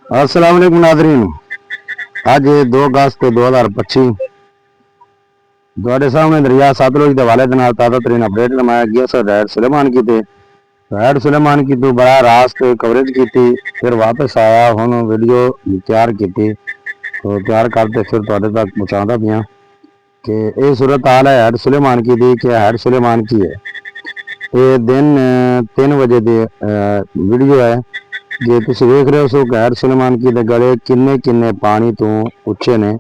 अस्सलाम वालेकुम नाज़रीन। अज 2 अगस्त 2025 ਤੁਹਾਡੇ ਸਾਹਮਣੇ ਦਰਿया सतलुज के हवाले के नाल ताज़ा तरीन अपडेट करवाया गया। हैड सुलेमान की हैड सुलेमान की तो बड़ा रास्त कवरेज की, फिर वापस आया, हुण वीडियो तैयार की तो तैयार करते फिर तुहाडे तक पहुँचाता पिया कि ये सूरत हाल है हैड सुलेमान की दी कि हैड सुलेमान की है। ये दिन 3 बजे की वीडियो है जे तुम वेख रहे हो कि हैड सुलेमान की दे गले किन्ने किन्ने पानी तो उच्चे ने,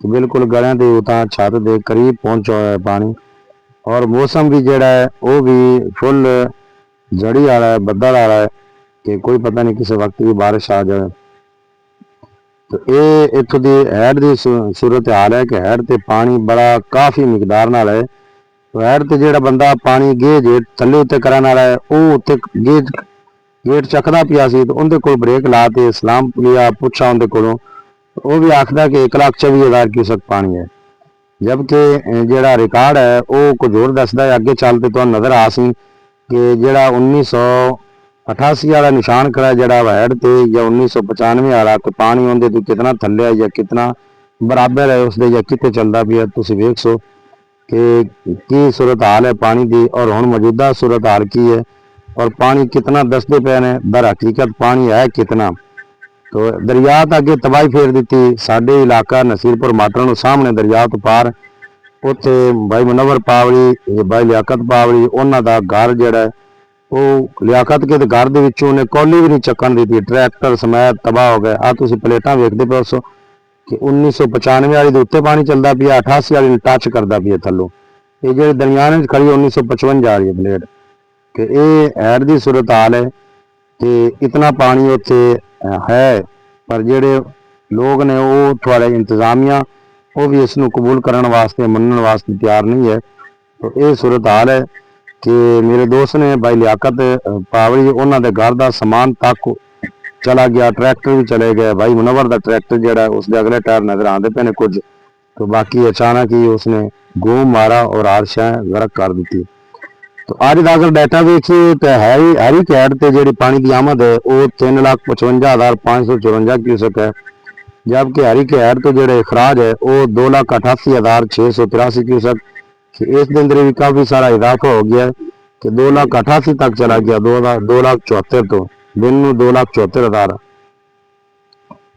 बिल्कुल गलियां के उतां छत के करीब पहुंचा हुआ है पानी। और मौसम भी जोड़ा है वह भी फुल जड़ी वाला है, बदल वाला है कि कोई पता नहीं किसी वक्त भी बारिश आ जाए। तो ये इतों की हैड की सूरत हाल है कि हैड से पानी बड़ा काफ़ी मिकदार नाल है। तो हैड से जो बंदा पानी गेज थले उत्ते करने वाला है वह उत्ते गेज गेट चकदा पिया सी, तो उनके कोल ब्रेक ला के सलाम लिया, पूछा उनके कोलों, वो भी आखदा कि 1,24,000 क्यूसेक पानी है, जबकि जोड़ा रिकॉर्ड है वो कुछ होर दसदा है। अगे चलते तो नज़र आ सी कि जोड़ा 1988 वाला निशान खड़ा जोड़ा हैड ते या 1995 वाला तो पानी उनके तो कितना थले है या कितना बराबर है उसके या कितने चलता पिया, तुसीं वेख सो कि सूरत हाल है पानी की और हुण मौजूदा सूरत हाल की है और पानी कितना दसते पे ने, दर हकीकत पानी है कितना। तो दरिया तो अगे तबाही फेर दी साडे इलाका नसीरपुर माटरा सामने दरिया तो पार उत्थे भाई मुनवर पावली भाई लियाकत पावली उन्हों का घर जोड़ा है वो लियाकत के घर के कौली भी नहीं चक्कन दी, ट्रैक्टर समेत तबाह हो गए। आ तुसीं प्लेटा वेखते पे सो कि 1995 वाली के उत्ते पानी चलता पिया, 88 वाली टच करता पिया थलों, ये जो दरमियान खड़ी 1955 आ रही है प्लेट कि ये हैड की सूरत हाल है कि इतना पानी उत्थे है। पर जेडे लोग ने वो थोड़े इंतजामिया वो भी इसनों कबूल करने वास्ते मनने वास्ते तैयार नहीं है। तो ये सूरत हाल है कि मेरे दोस्त ने भाई लियाकत पावली उन्होंने घर का समान तक चला गया, ट्रैक्टर भी चले गए। भाई मुनवर का ट्रैक्टर जोड़ा उसके अगले टायर नजर आते पे ने कुछ, तो बाकी अचानक ही उसने घूम मारा और हर शह गर्क कर दी। तो अज का अगर डाटा देखिए तो हैरी कैट से जी पानी की आमद है वो 3,55,554 क्यूसेक है, जबकि हैरी कैट तो जो अखराज है वो 2,88,683 क्यूसेक। इस दिन भी काफ़ी सारा इजाफा हो गया कि 2,88,000 तक चला गया, 2,74,000 तो दिन में 2,74,000।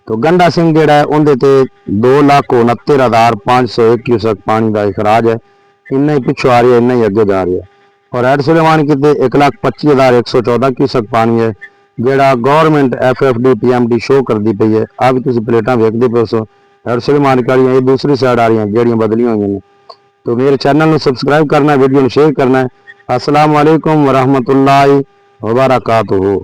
तो गंडा सिंह जोड़ा है उनके 2,69,501 क्यूसेक पानी का अखराज है। इन्ना ही पिछों आ रही है, इन्ना ही अगे जा रही है। और हैड सुलेमान की 1,25,114 क्यूसेक पानी है जोड़ा गौरमेंट FFD PMD शो करती पई है। आ भी तुसीं प्लेटा वेखते पे सो हैड सुलेमान की ये दूसरी साइड आ रही हैं जड़ियाँ बदलियां हुई हैं। तो मेरे चैनल को सबसक्राइब करना है, वीडियो को शेयर करना है। अस्सलाम वालेकुम वरहमतुल्लाहि वबरकातुहू।